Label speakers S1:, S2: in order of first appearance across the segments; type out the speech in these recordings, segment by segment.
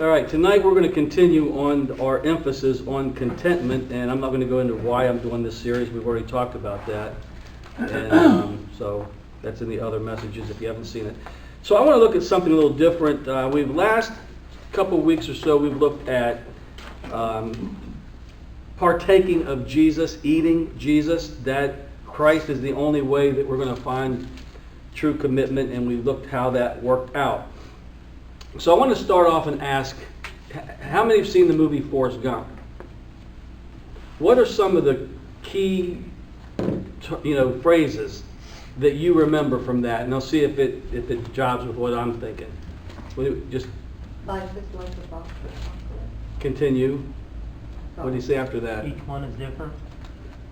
S1: All right, tonight we're going to continue on our emphasis on contentment, and I'm not going to go into why I'm doing this series. We've already talked about that, and so that's in the other messages if you haven't seen it. So I want to look at something a little different. We've last couple of weeks or so we've looked at partaking of Jesus, eating Jesus, that Christ is the only way that we're going to find true commitment, and we looked how that worked out. So I want to start off and ask, how many have seen the movie Forrest Gump? What are some of the key, phrases that you remember from that? And I'll see if it jobs with what I'm thinking. Just
S2: Life is like a box of chocolate.
S1: continue. What do you say after that?
S3: Each one is different.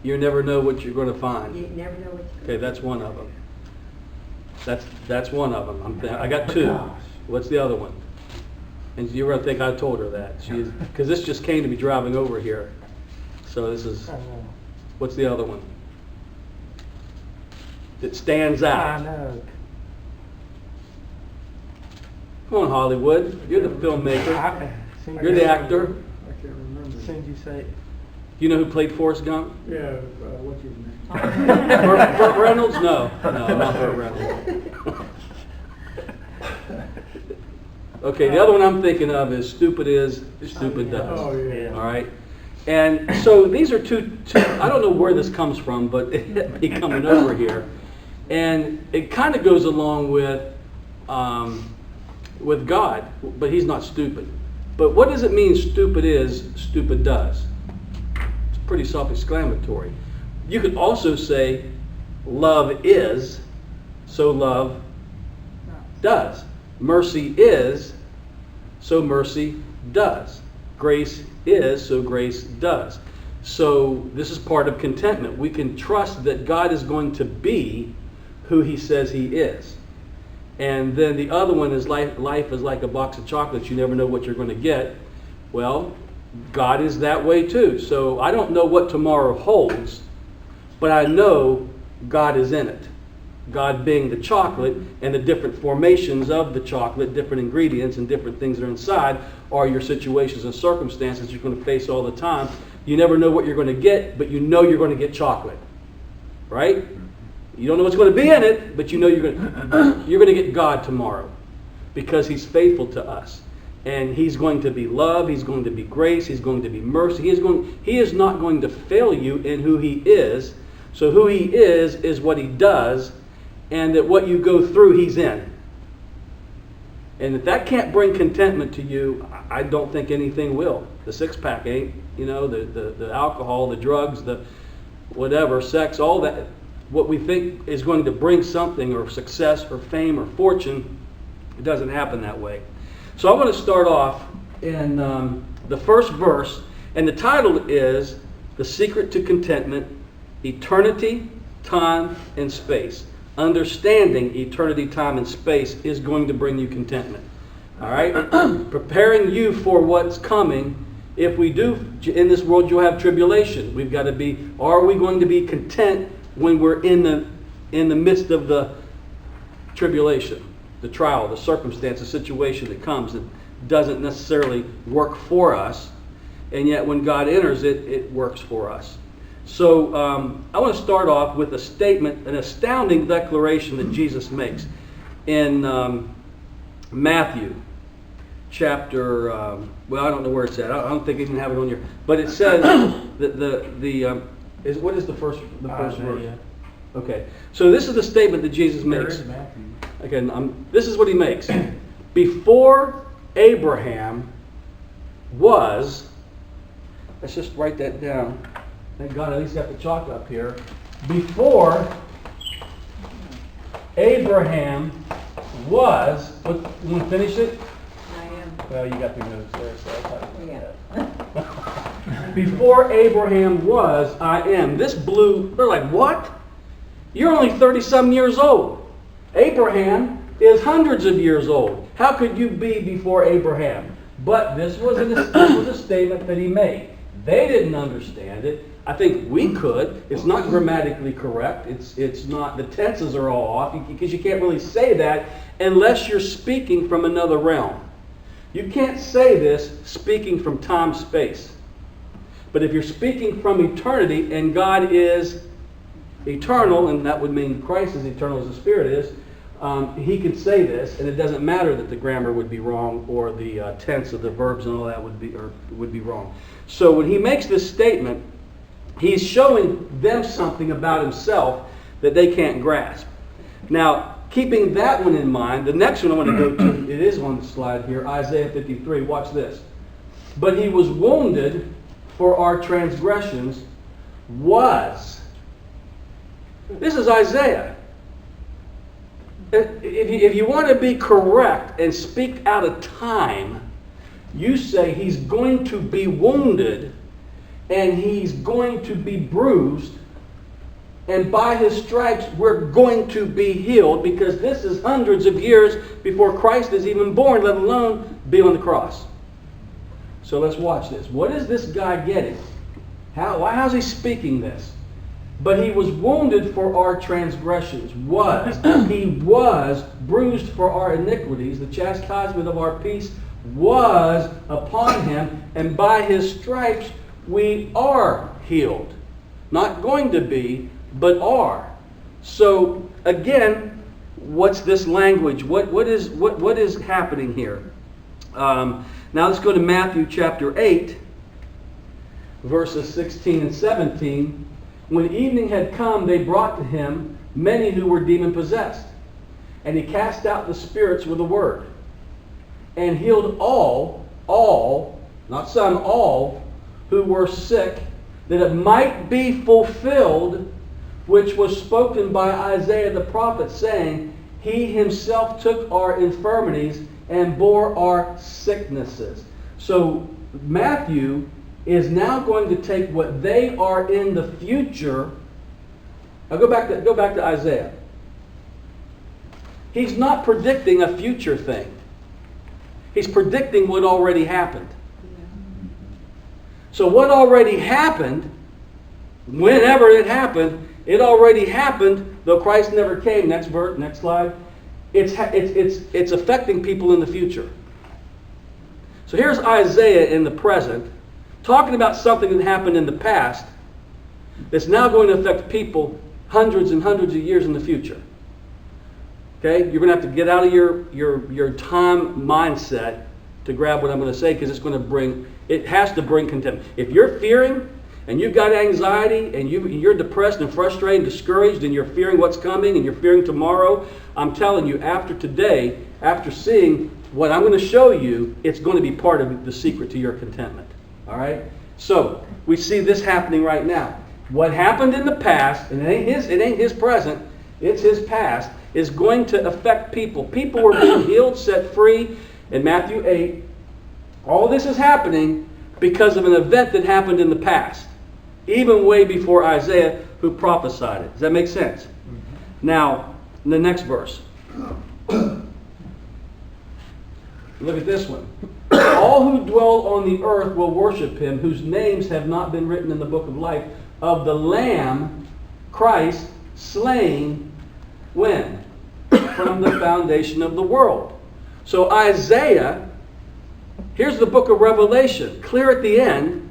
S1: You never know what you're going to find.
S2: You never know what you're
S1: Okay, that's one of them. That's one of them. I got two. What's the other one? And you're going to think I told her that. Because this just came to me driving over here. So this is, what's the other one? That stands
S3: I
S1: out.
S3: know.
S1: Come on, Hollywood. You're the filmmaker. You're the actor.
S4: I can't remember.
S3: As soon as you say it.
S1: You know who played Forrest Gump?
S4: Yeah, what's his name?
S1: Burt Reynolds? No, not Burt Reynolds. Okay, the other one I'm thinking of is stupid is, stupid does.
S4: Oh, yeah.
S1: All right? And so these are two, I don't know where this comes from, but it hit me coming over here. And it kind of goes along with God, but he's not stupid. But what does it mean stupid is, stupid does? It's pretty self-explanatory. You could also say love is, so love does. Mercy is, so mercy does. Grace is, so grace does. So this is part of contentment. We can trust that God is going to be who he says he is. And then the other one is life is like a box of chocolates. You never know what you're going to get. Well, God is that way too. So I don't know what tomorrow holds, but I know God is in it. God being the chocolate, and the different formations of the chocolate, different ingredients and different things that are inside are your situations and circumstances you're going to face all the time. You never know what you're going to get, but you know you're going to get chocolate. Right? You don't know what's going to be in it, but you know you're going to get God tomorrow because he's faithful to us. And he's going to be love, he's going to be grace, he's going to be mercy. He is not going to fail you in who he is. So who he is what he does, and that what you go through, he's in. And if that can't bring contentment to you, I don't think anything will. The six-pack ain't, the alcohol, the drugs, the whatever, sex, all that, what we think is going to bring something, or success, or fame, or fortune, it doesn't happen that way. So I want to start off in the first verse, and the title is The Secret to Contentment, Eternity, Time, and Space. Understanding eternity, time, and space is going to bring you contentment. All right? Preparing you for what's coming. If we do, in this world you'll have tribulation. We've got to be, are we going to be content when we're in the midst of the tribulation, the trial, the circumstance, the situation that comes that doesn't necessarily work for us, and yet when God enters it, it works for us. So I want to start off with a statement, an astounding declaration that Jesus makes in Matthew chapter, I don't know where it's at. I don't think I even have it on here. But it says that what is the first verse? Okay. So this is the statement that Jesus makes. Okay, this is what he makes. Before Abraham was, let's just write that down. Thank God at least got the chalk up here. Before Abraham was, you want to finish it?
S2: I am.
S1: Well, you got the notes there, so I thought you
S2: Yeah.
S1: Before Abraham was, I am. This blew, they're like, what? You're only 30-some years old. Abraham is hundreds of years old. How could you be before Abraham? But this was a statement that he made. They didn't understand it. I think we could. It's not grammatically correct. It's not, the tenses are all off because you can't really say that unless you're speaking from another realm. You can't say this speaking from time space. But if you're speaking from eternity and God is eternal, and that would mean Christ is eternal as the Spirit is, he could say this, and it doesn't matter that the grammar would be wrong or the tense of the verbs and all that would be wrong. So when he makes this statement, he's showing them something about himself that they can't grasp. Now, keeping that one in mind, the next one I want to go to, it is on the slide here, Isaiah 53. Watch this. But he was wounded for our transgressions, was. This is Isaiah. If you want to be correct and speak out of time, you say he's going to be wounded and he's going to be bruised, and by his stripes we're going to be healed, because this is hundreds of years before Christ is even born, let alone be on the cross. So let's watch this. What is this guy getting? How's he speaking this? But he was wounded for our transgressions. He was bruised for our iniquities. The chastisement of our peace was upon him, and by his stripes we are healed. Not going to be, but are. So again, what's this language? What is happening here? Now let's go to Matthew chapter 8, verses 16 and 17. When evening had come, they brought to him many who were demon-possessed. And he cast out the spirits with a word, and healed all, not some, all, who were sick, that it might be fulfilled, which was spoken by Isaiah the prophet, saying, He himself took our infirmities and bore our sicknesses. So Matthew is now going to take what they are in the future. Now go back to Isaiah. He's not predicting a future thing. He's predicting what already happened. So what already happened, whenever it happened, it already happened, though Christ never came. Next verse, next slide. It's affecting people in the future. So here's Isaiah in the present, talking about something that happened in the past that's now going to affect people hundreds and hundreds of years in the future. Okay? You're going to have to get out of your time mindset to grab what I'm going to say, because it has to bring contentment. If you're fearing and you've got anxiety and you're depressed and frustrated and discouraged and you're fearing what's coming and you're fearing tomorrow, I'm telling you, after today, after seeing what I'm going to show you, it's going to be part of the secret to your contentment. All right? So we see this happening right now. What happened in the past, and it ain't his present, it's his past, is going to affect people. People were being healed, set free in Matthew 8. All this is happening because of an event that happened in the past, even way before Isaiah, who prophesied it. Does that make sense? Mm-hmm. Now, the next verse. Look at this one. All who dwell on the earth will worship him, whose names have not been written in the book of life of the Lamb, Christ, slain, when? From the foundation of the world. So Isaiah, here's the book of Revelation, clear at the end,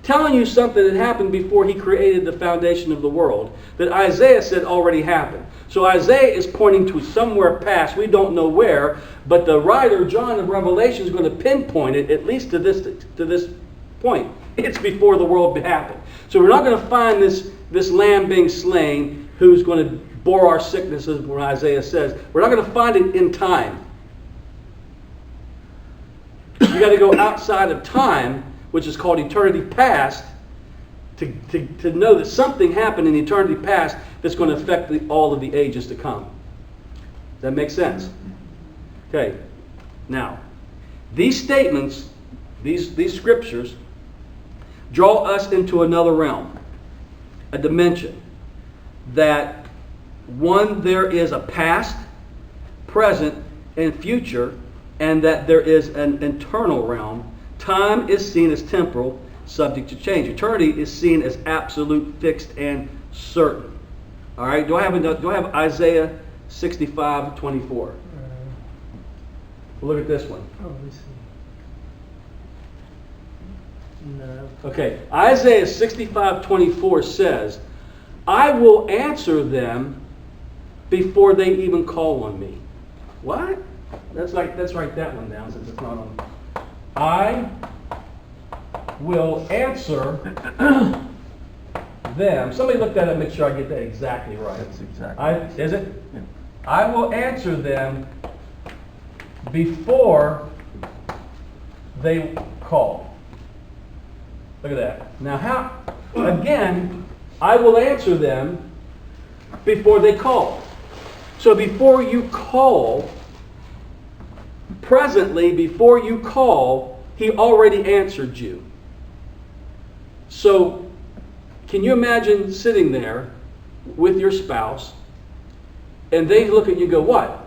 S1: telling you something that happened before he created the foundation of the world, that Isaiah said already happened. So Isaiah is pointing to somewhere past, we don't know where, but the writer, John of Revelation, is going to pinpoint it, at least to this point. It's before the world happened. So we're not going to find this lamb being slain, who's going to bore our sicknesses, what Isaiah says. We're not going to find it in time. You got to go outside of time, which is called eternity past, to know that something happened in eternity past that's going to affect all of the ages to come. Does that make sense? Okay. Now, these statements, these scriptures, draw us into another realm, a dimension that, one, there is a past, present, and future, and that there is an eternal realm. Time is seen as temporal, subject to change. Eternity is seen as absolute, fixed, and certain. All right. Do I have Isaiah 65:24? Look at this one.
S4: Oh, we see. No.
S1: Okay, Isaiah 65:24 says, I will answer them before they even call on me. What? Let's write that one down since it's not on. I will answer them. Somebody look that up, make sure I get that exactly right.
S3: That's exactly.
S1: Is it?
S3: Yeah.
S1: I will answer them before they call. Look at that. Now again, I will answer them before they call. So before you call, presently, before you call, he already answered you. So, can you imagine sitting there with your spouse, and they look at you and go, what?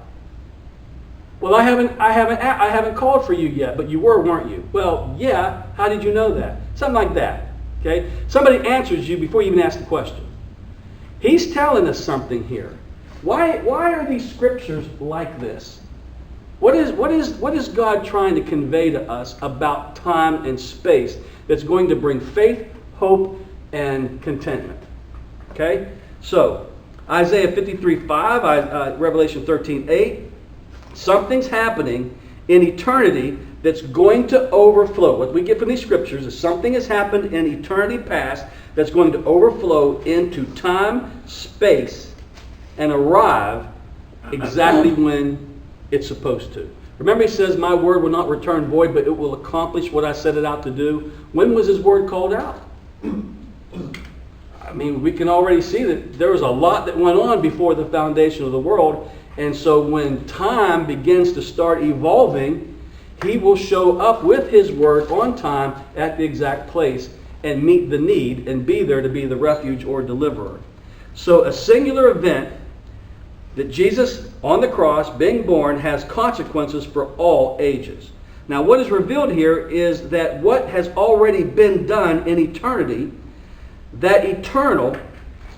S1: Well, I haven't called for you yet, but you were, weren't you? Well, yeah. How did you know that? Something like that. Okay? Somebody answers you before you even ask the question. He's telling us something here. Why are these scriptures like this? What is God trying to convey to us about time and space that's going to bring faith, hope, and contentment? Okay? So, Isaiah 53:5, Revelation 13:8, something's happening in eternity that's going to overflow. What we get from these scriptures is something has happened in eternity past that's going to overflow into time, space, and arrive exactly when it's supposed to. Remember, he says, my word will not return void, but it will accomplish what I set it out to do. When was his word called out? I mean, we can already see that there was a lot that went on before the foundation of the world. And so when time begins to start evolving, he will show up with his word on time at the exact place and meet the need and be there to be the refuge or deliverer. So a singular event that Jesus on the cross being born has consequences for all ages. Now what is revealed here is that what has already been done in eternity, that eternal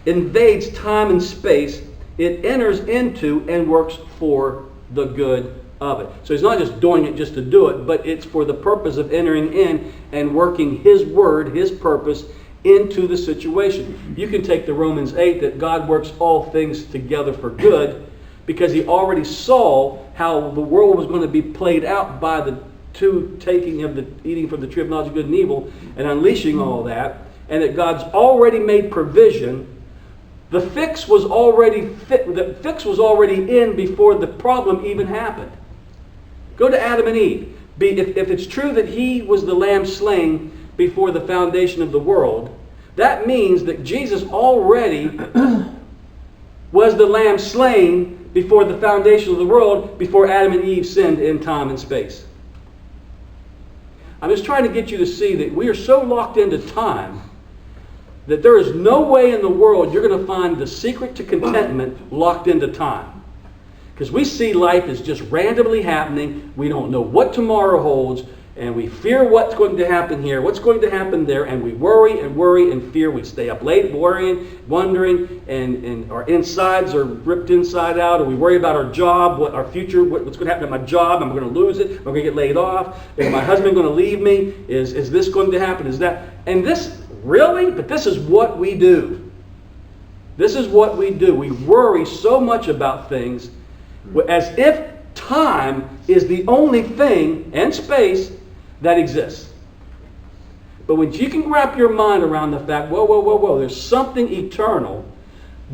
S1: invades time and space, it enters into and works for the good of it. So he's not just doing it just to do it, but it's for the purpose of entering in and working his word, his purpose into the situation. You can take the Romans 8 that God works all things together for good, because he already saw how the world was going to be played out by the two taking of the eating from the tree of knowledge of good and evil and unleashing all that, and that God's already made provision. The fix was already in before the problem even happened. Go to Adam and Eve. If it's true that he was the lamb slain before the foundation of the world, that means that Jesus already was the lamb slain before the foundation of the world, before Adam and Eve sinned in time and space. I'm just trying to get you to see that we are so locked into time that there is no way in the world you're going to find the secret to contentment locked into time. Because we see life as just randomly happening. We don't know what tomorrow holds, and we fear what's going to happen here, what's going to happen there, and we worry and fear. We stay up late worrying, wondering, and our insides are ripped inside out, or we worry about our job, what our future, what's going to happen to my job. Am I going to lose it? Am I going to get laid off? Is my husband going to leave me? Is this going to happen? Is that? And this, really? But this is what we do. This is what we do. We worry so much about things as if time is the only thing, and space, that exists. But when you can wrap your mind around the fact, whoa, there's something eternal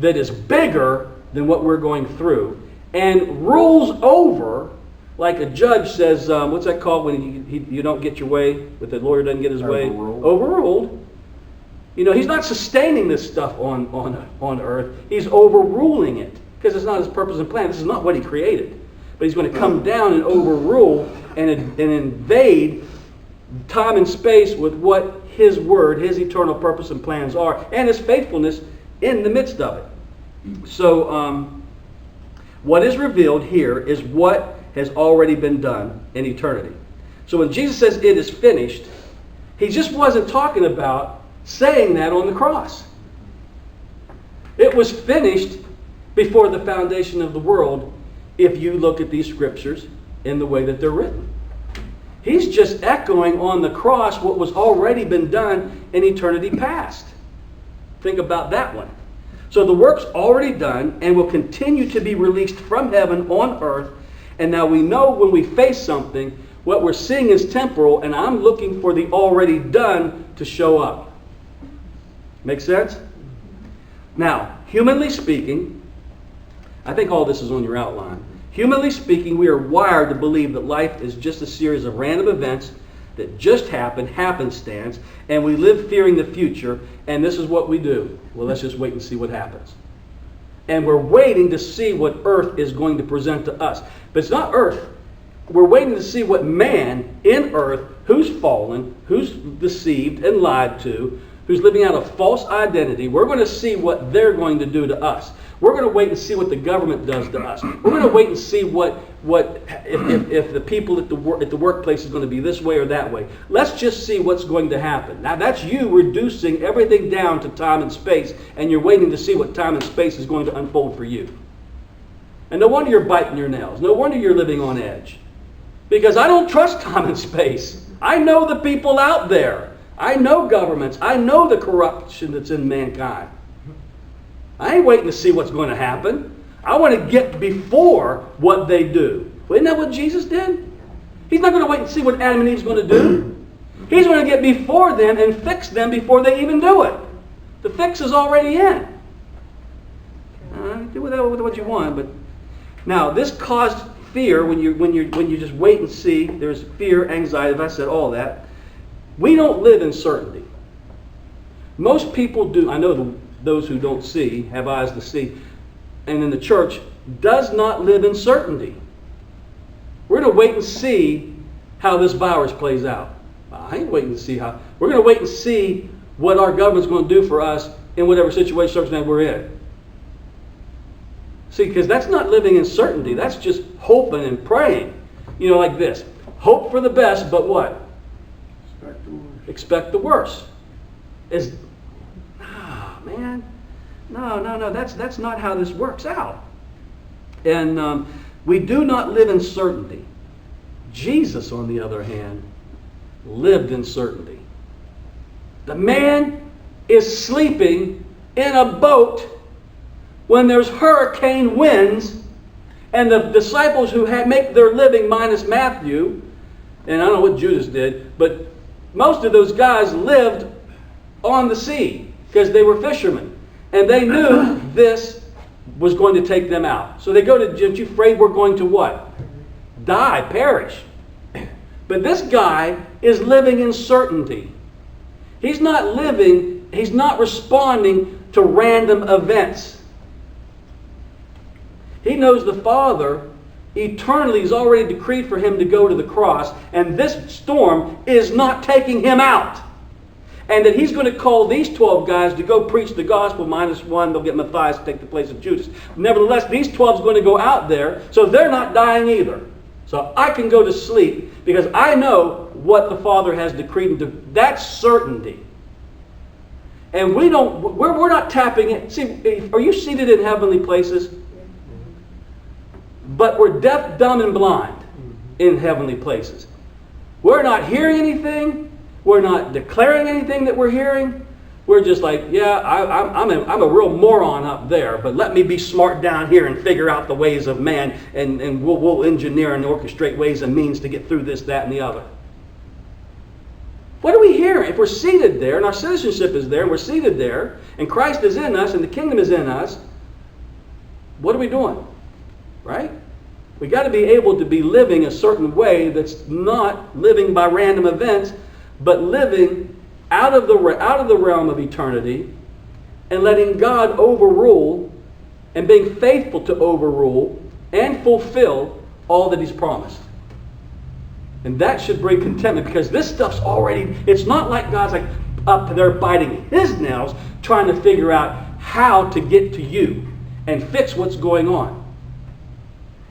S1: that is bigger than what we're going through and rules over, like a judge says, what's that called when you don't get your way, but the lawyer doesn't get his way? Overruled. You know, he's not sustaining this stuff on earth. He's overruling it because it's not his purpose and plan. This is not what he created. But he's going to come down and overrule and invade time and space with what his word, his eternal purpose and plans are, and his faithfulness in the midst of it. So what is revealed here is what has already been done in eternity. So when Jesus says it is finished, he just wasn't talking about saying that on the cross. It was finished before the foundation of the world, if you look at these scriptures in the way that they're written. He's just echoing on the cross what was already been done in eternity past. Think about that one. So the work's already done and will continue to be released from heaven on earth. And now we know when we face something, what we're seeing is temporal, and I'm looking for the already done to show up. Make sense? Now, humanly speaking, I think all this is on your outline. Humanly speaking, we are wired to believe that life is just a series of random events that just happen, happenstance, and we live fearing the future, and this is what we do. Well, let's just wait and see what happens. And we're waiting to see what earth is going to present to us. But it's not earth. We're waiting to see what man in earth, who's fallen, who's deceived and lied to, who's living out a false identity, we're going to see what they're going to do to us. We're going to wait and see what the government does to us. We're going to wait and see if the people at the workplace is going to be this way or that way. Let's just see what's going to happen. Now that's you reducing everything down to time and space, and you're waiting to see what time and space is going to unfold for you. And no wonder you're biting your nails. No wonder you're living on edge. Because I don't trust time and space. I know the people out there. I know governments. I know the corruption that's in mankind. I ain't waiting to see what's going to happen. I want to get before what they do. Well, isn't that what Jesus did? He's not going to wait and see what Adam and Eve's going to do. He's going to get before them and fix them before they even do it. The fix is already in. Do with that with what you want, but now this caused fear when you just wait and see. There's fear, anxiety. As I said, all that. We don't live in certainty. Most people do. I know those who don't see have eyes to see, and in the church does not live in certainty. We're going to wait and see how this virus plays out. I ain't waiting to see how. We're going to wait and see what our government's going to do for us in whatever situation, circumstance we're in. See, because that's not living in certainty. That's just hoping and praying. You know, like this. Hope for the best, but what? Expect the worst. Man. No. That's not how this works out. And we do not live in certainty. Jesus, on the other hand, lived in certainty. The man is sleeping in a boat when there's hurricane winds, and the disciples who make their living, minus Matthew, and I don't know what Judas did, but most of those guys lived on the sea because they were fishermen. And they knew this was going to take them out. So they go to, aren't you afraid we're going to what? Die, perish. But this guy is living in certainty. He's not responding to random events. He knows the Father eternally has already decreed for him to go to the cross, and this storm is not taking him out. And that he's going to call these 12 guys to go preach the gospel, minus one, they'll get Matthias to take the place of Judas. Nevertheless, these 12 is going to go out there, so they're not dying either. So I can go to sleep because I know what the Father has decreed. That's certainty. And we're not tapping it. See, are you seated in heavenly places? But we're deaf, dumb, and blind in heavenly places. We're not hearing anything. We're not declaring anything that we're hearing. We're just like, yeah, I'm a real moron up there, but let me be smart down here and figure out the ways of man, and we'll engineer and orchestrate ways and means to get through this, that, and the other. What are we hearing? If we're seated there, and our citizenship is there, and we're seated there, and Christ is in us, and the kingdom is in us, what are we doing? Right? We got to be able to be living a certain way that's not living by random events, but living out of the realm of eternity and letting God overrule and being faithful to overrule and fulfill all that He's promised. And that should bring contentment, because this stuff's already, it's not like God's like up there biting His nails trying to figure out how to get to you and fix what's going on.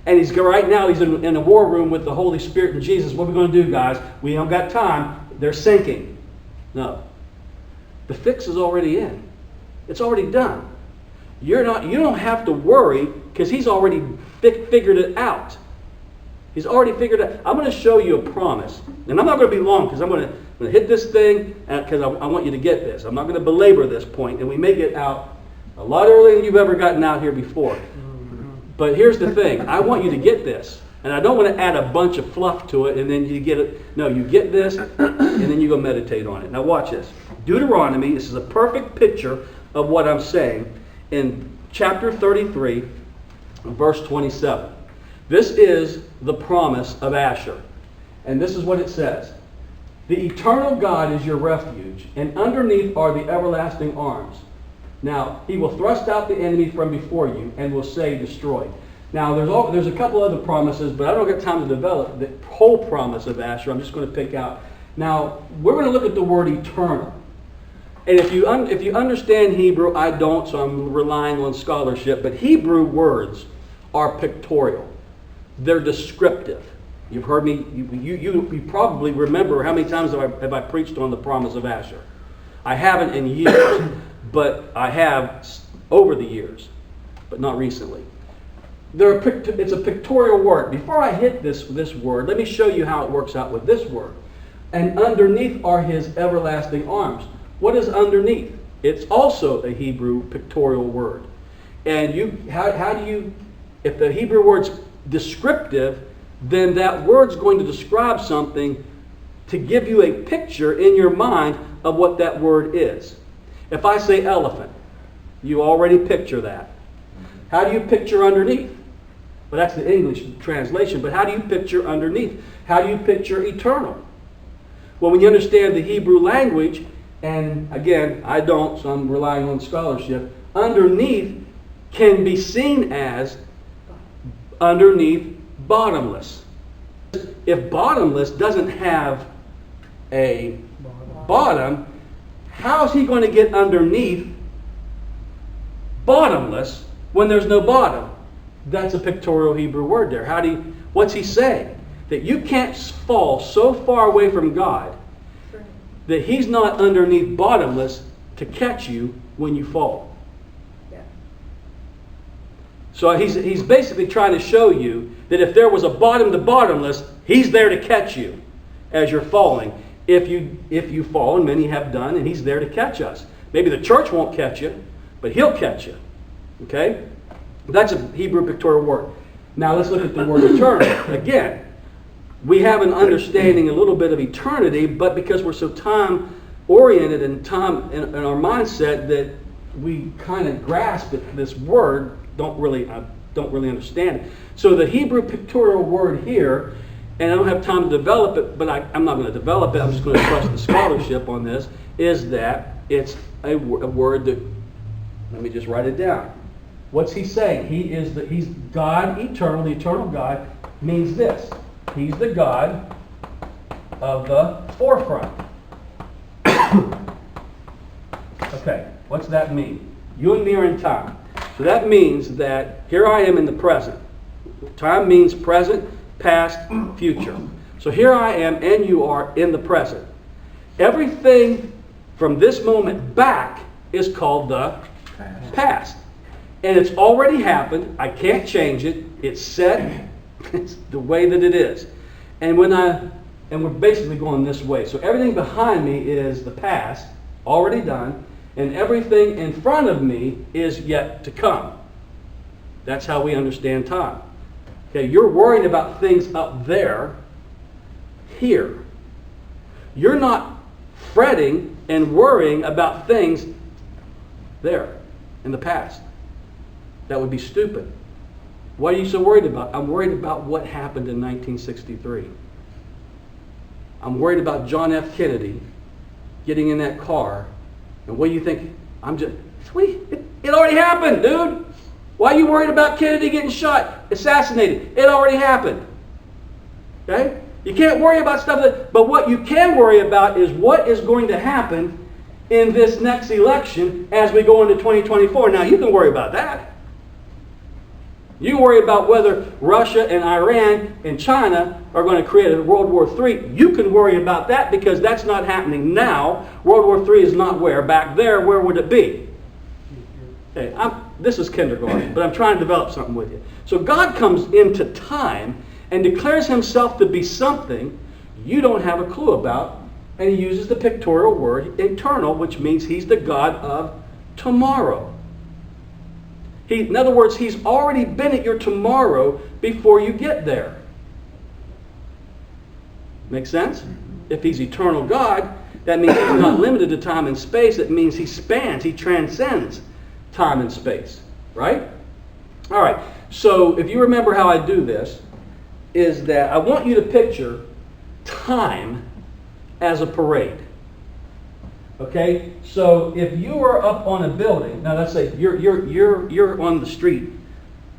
S1: And right now he's in a war room with the Holy Spirit and Jesus. What are we going to do, guys? We don't got time. They're sinking. No. The fix is already in. It's already done. You don't have to worry because He's already figured it out. He's already figured it out. I'm going to show you a promise and I'm not going to be long because I'm going to hit this thing because I want you to get this. I'm not going to belabor this point, and we may get out a lot earlier than you've ever gotten out here before. But here's the thing. I want you to get this. And I don't want to add a bunch of fluff to it and then you get it. No, you get this and then you go meditate on it. Now watch this. Deuteronomy, this is a perfect picture of what I'm saying in chapter 33, verse 27. This is the promise of Asher. And this is what it says. The eternal God is your refuge, and underneath are the everlasting arms. Now, he will thrust out the enemy from before you and will say, destroy. Now, there's a couple other promises, but I don't get time to develop the whole promise of Asher. I'm just going to pick out. Now, we're going to look at the word eternal. And if you understand Hebrew, I don't, so I'm relying on scholarship. But Hebrew words are pictorial. They're descriptive. You've heard me, you probably remember how many times have I preached on the promise of Asher. I haven't in years, but I have over the years, but not recently. It's a pictorial word. Before I hit this word, let me show you how it works out with this word. And underneath are his everlasting arms. What is underneath? It's also a Hebrew pictorial word. And how do you, if the Hebrew word's descriptive, then that word's going to describe something to give you a picture in your mind of what that word is. If I say elephant, you already picture that. How do you picture underneath? Well, that's the English translation, but how do you picture underneath? How do you picture eternal? Well, when you understand the Hebrew language, and again, I don't, so I'm relying on scholarship, underneath can be seen as underneath bottomless. If bottomless doesn't have a bottom, how is he going to get underneath bottomless when there's no bottom? That's a pictorial Hebrew word there. What's he saying? That you can't fall so far away from God that he's not underneath bottomless to catch you when you fall.
S2: Yeah.
S1: So he's basically trying to show you that if there was a bottom to bottomless, he's there to catch you as you're falling. If you fall, and many have done, and he's there to catch us. Maybe the church won't catch you, but he'll catch you. Okay? That's a Hebrew pictorial word. Now let's look at the word eternal. Again, we have an understanding a little bit of eternity, but because we're so time-oriented and time in our mindset that we kind of grasp this word, don't really understand it. So the Hebrew pictorial word here, and I don't have time to develop it, but I'm not going to develop it, I'm just going to trust the scholarship on this, is that it's a word that, let me just write it down. What's he saying? He's God eternal. The eternal God means this. He's the God of the forefront. Okay, what's that mean? You and me are in time. So that means that here I am in the present. Time means present, past, future. So here I am and you are in the present. Everything from this moment back is called the past. And it's already happened. I can't change it. It's set. It's the way that it is. And we're basically going this way. So everything behind me is the past, already done, and everything in front of me is yet to come. That's how we understand time. Okay, you're worried about things up there, here. You're not fretting and worrying about things there in the past. That would be stupid. What are you so worried about? I'm worried about what happened in 1963. I'm worried about John F. Kennedy getting in that car. And what do you think? It already happened, dude. Why are you worried about Kennedy getting shot, assassinated? It already happened. Okay? You can't worry about stuff but what you can worry about is what is going to happen in this next election as we go into 2024. Now, you can worry about that. You worry about whether Russia and Iran and China are going to create a World War III. You can worry about that because that's not happening now. World War III is not where? Back there. Where would it be? Okay, this is kindergarten, but I'm trying to develop something with you. So God comes into time and declares himself to be something. you don't have a clue about. And he uses the pictorial word eternal, which means he's the God of tomorrow. In other words, he's already been at your tomorrow before you get there. Make sense? If he's eternal God, that means he's not limited to time and space. It means he spans, he transcends time and space. Right? All right. So if you remember how I do this, is that I want you to picture time as a parade. Okay? So if you are up on a building, now let's say you're on the street,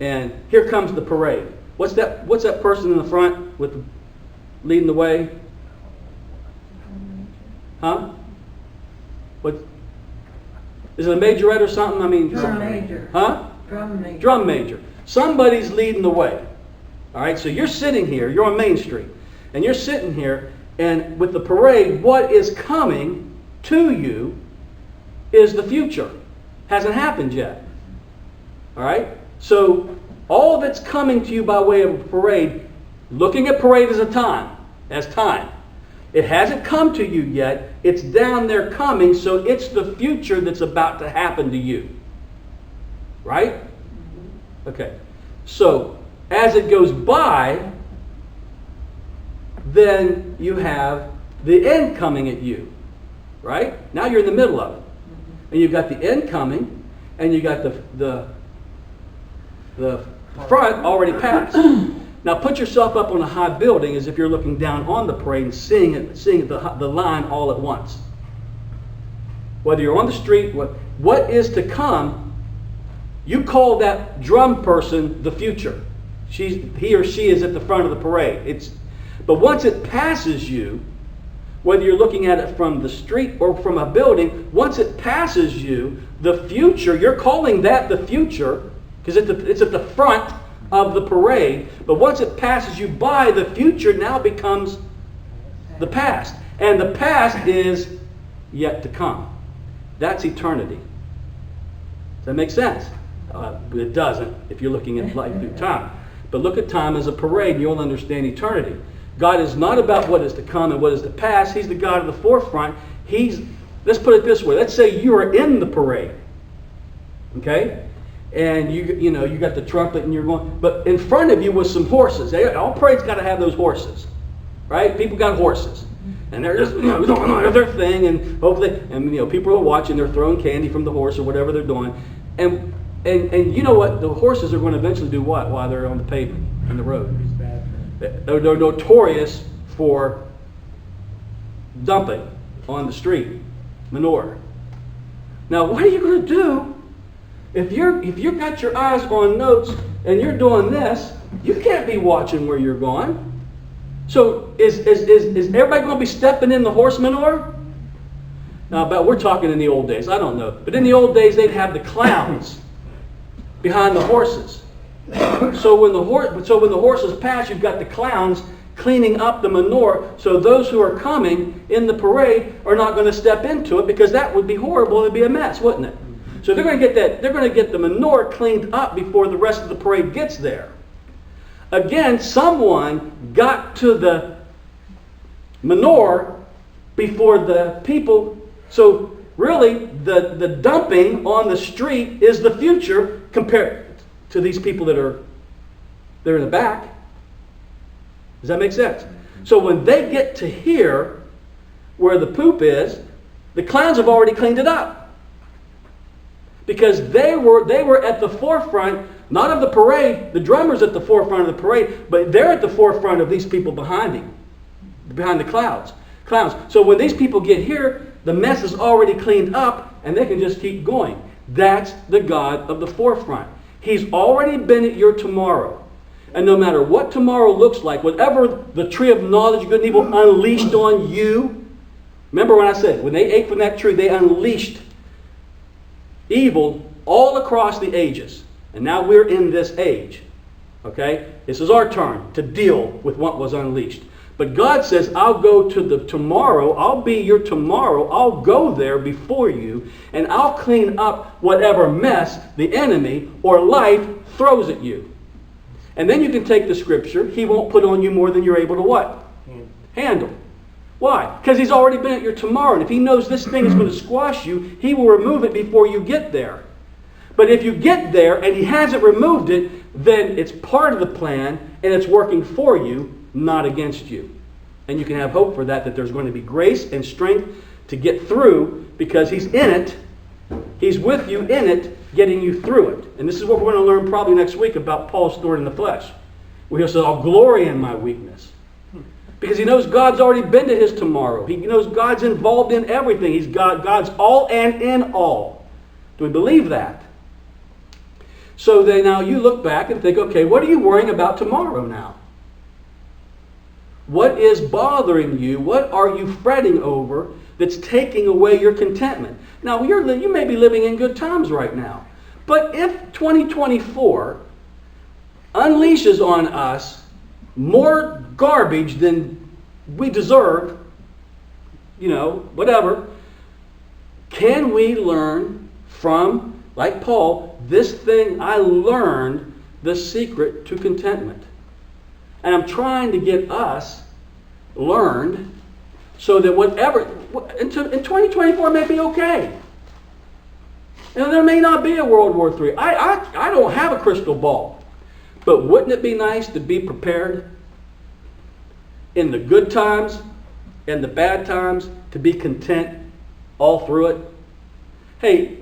S1: and here comes the parade. What's that person in the front with leading the way? Huh? What? Is it a majorette or something? I mean,
S2: Drum major.
S1: huh?
S2: Drum major.
S1: Drum major. Somebody's leading the way. All right, so you're sitting here, you're on Main Street, and you're sitting here, and with the parade, what is coming to you is the future. Hasn't happened yet. All right? So all that's coming to you by way of a parade, looking at parade as time. It hasn't come to you yet. It's down there coming, so it's the future that's about to happen to you. Right? Okay. So as it goes by, then you have the end coming at you. Right? Now you're in the middle of it. And you've got the end coming, and you got the front already passed. Now put yourself up on a high building as if you're looking down on the parade and seeing the line all at once. Whether you're on the street, what is to come, you call that drum person the future. He or she is at the front of the parade. But once it passes you, whether you're looking at it from the street or from a building, once it passes you, the future, you're calling that the future because it's at the front of the parade. But once it passes you by, the future now becomes the past. And the past is yet to come. That's eternity. Does that make sense? It doesn't if you're looking at life through time. But look at time as a parade and you'll understand eternity. God is not about what is to come and what is to pass. He's the God of the forefront. Let's put it this way. Let's say you are in the parade. Okay? And you got the trumpet and you're going, but in front of you was some horses. All parades got to have those horses. Right? People got horses. And they're just doing their thing, and hopefully, people are watching, they're throwing candy from the horse or whatever they're doing. And you know what? The horses are going to eventually do what while they're on the pavement, on the road? They're notorious for dumping on the street manure. Now, what are you going to do if you've got your eyes on notes and you're doing this? You can't be watching where you're going. So is everybody going to be stepping in the horse manure? Now, but we're talking in the old days. I don't know, but in the old days they'd have the clowns behind the horses. So when the horses pass, you've got the clowns cleaning up the manure. So those who are coming in the parade are not going to step into it because that would be horrible. It'd be a mess, wouldn't it? So they're going to get the manure cleaned up before the rest of the parade gets there. Again, someone got to the manure before the people. So really, the dumping on the street is the future compared to these people they're in the back. Does that make sense? So when they get to here, where the poop is, the clowns have already cleaned it up. Because they were at the forefront, not of the parade, the drummer's at the forefront of the parade, but they're at the forefront of these people behind him, behind the clowns. So when these people get here, the mess is already cleaned up, and they can just keep going. That's the God of the forefront. He's already been at your tomorrow. And no matter what tomorrow looks like, whatever the tree of knowledge of good and evil unleashed on you, remember when I said, when they ate from that tree, they unleashed evil all across the ages. And now we're in this age. Okay? This is our turn to deal with what was unleashed. But God says, I'll go to the tomorrow. I'll be your tomorrow. I'll go there before you. And I'll clean up whatever mess the enemy or life throws at you. And then you can take the scripture. He won't put on you more than you're able to what? handle. Why? Because he's already been at your tomorrow. And if he knows this thing is going to squash you, he will remove it before you get there. But if you get there and he hasn't removed it, then it's part of the plan and it's working for you, not against you. And you can have hope for that there's going to be grace and strength to get through because he's in it. He's with you in it, getting you through it. And this is what we're going to learn probably next week about Paul's thorn in the flesh. Where he'll say, I'll glory in my weakness. Because he knows God's already been to his tomorrow. He knows God's involved in everything. God's all and in all. Do we believe that? So then now you look back and think, okay, what are you worrying about tomorrow now? What is bothering you? What are you fretting over that's taking away your contentment? Now, you may be living in good times right now. But if 2024 unleashes on us more garbage than we deserve, whatever, can we learn from, like Paul, this thing I learned, the secret to contentment? And I'm trying to get us learned so that in 2024 may be okay. And there may not be a World War III. I don't have a crystal ball. But wouldn't it be nice to be prepared in the good times and the bad times, to be content all through it? Hey,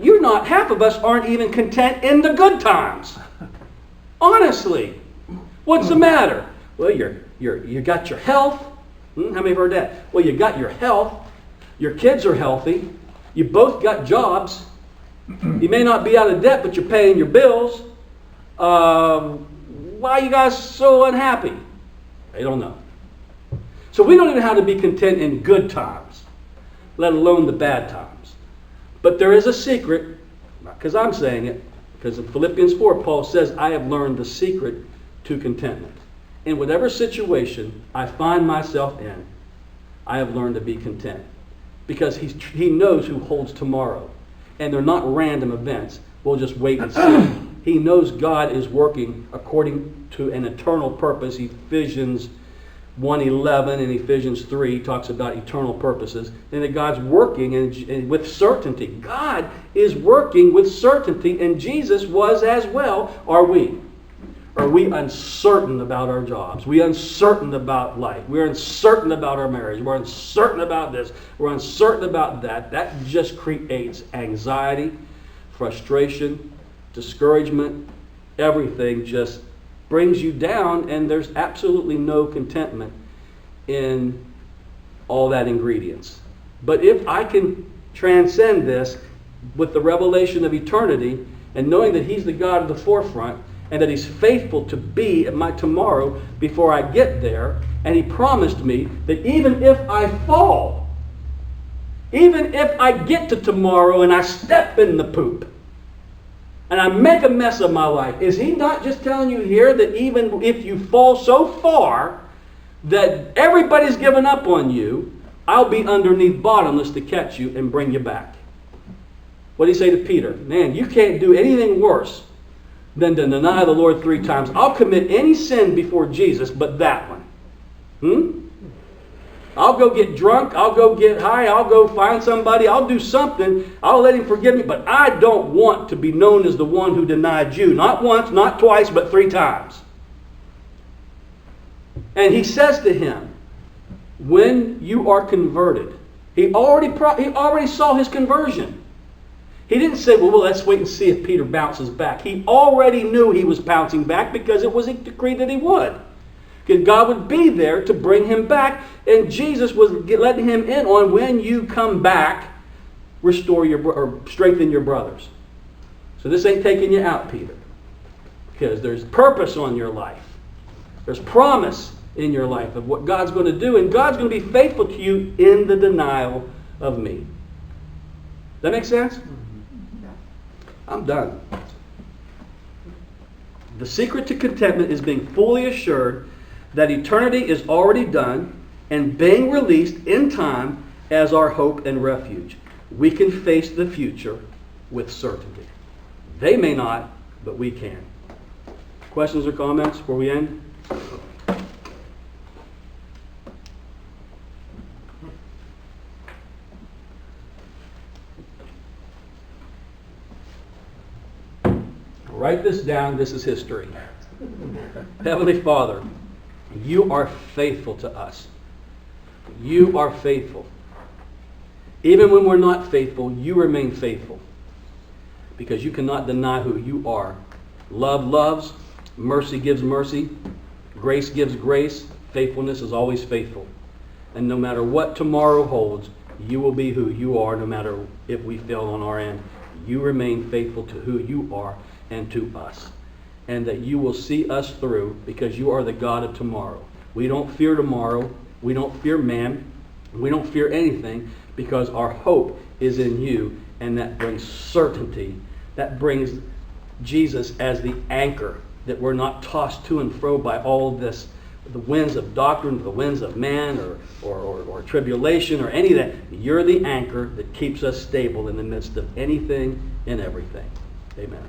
S1: half of us aren't even content in the good times. Honestly. What's the matter? Well, you got your health. How many have heard that? Well, you got your health. Your kids are healthy. You both got jobs. You may not be out of debt, but you're paying your bills. Why are you guys so unhappy? I don't know. So we don't even know how to be content in good times, let alone the bad times. But there is a secret, not because I'm saying it, because in Philippians 4, Paul says, I have learned the secret to contentment. In whatever situation I find myself in, I have learned to be content. Because he knows who holds tomorrow. And they're not random events. We'll just wait and see. He knows God is working according to an eternal purpose. Ephesians 1:11 and Ephesians 3 talks about eternal purposes. And that God's working and with certainty. God is working with certainty, and Jesus was as well. Are we? Are we uncertain about our jobs? We're uncertain about life. We're uncertain about our marriage. We're uncertain about this. We're uncertain about that. That just creates anxiety, frustration, discouragement. Everything just brings you down, and there's absolutely no contentment in all that ingredients. But if I can transcend this with the revelation of eternity and knowing that He's the God of the forefront, and that He's faithful to be at my tomorrow before I get there. And He promised me that even if I fall, even if I get to tomorrow and I step in the poop, and I make a mess of my life, is He not just telling you here that even if you fall so far that everybody's given up on you, I'll be underneath bottomless to catch you and bring you back? What did He say to Peter? Man, you can't do anything worse than to deny the Lord 3 times. I'll commit any sin before Jesus but that one. I'll go get drunk. I'll go get high. I'll go find somebody. I'll do something. I'll let Him forgive me. But I don't want to be known as the one who denied you. Not once, not twice, but 3 times. And He says to him, when you are converted, He already saw his conversion. He didn't say, well, let's wait and see if Peter bounces back. He already knew he was bouncing back because it was decreed that he would. Because God would be there to bring him back. And Jesus was letting him in on, when you come back, strengthen your brothers. So this ain't taking you out, Peter. Because there's purpose on your life. There's promise in your life of what God's going to do. And God's going to be faithful to you in the denial of me. Does that make sense? I'm done. The secret to contentment is being fully assured that eternity is already done and being released in time as our hope and refuge. We can face the future with certainty. They may not, but we can. Questions or comments before we end? Write this down. This is history. Heavenly Father, you are faithful to us. You are faithful. Even when we're not faithful, you remain faithful. Because you cannot deny who you are. Love loves. Mercy gives mercy. Grace gives grace. Faithfulness is always faithful. And no matter what tomorrow holds, you will be who you are no matter if we fail on our end. You remain faithful to who you are and to us. And that you will see us through because you are the God of tomorrow. We don't fear tomorrow. We don't fear man. We don't fear anything because our hope is in you, and that brings certainty. That brings Jesus as the anchor, that we're not tossed to and fro by all this, the winds of doctrine, the winds of man, or tribulation, or any of that. You're the anchor that keeps us stable in the midst of anything and everything. Amen.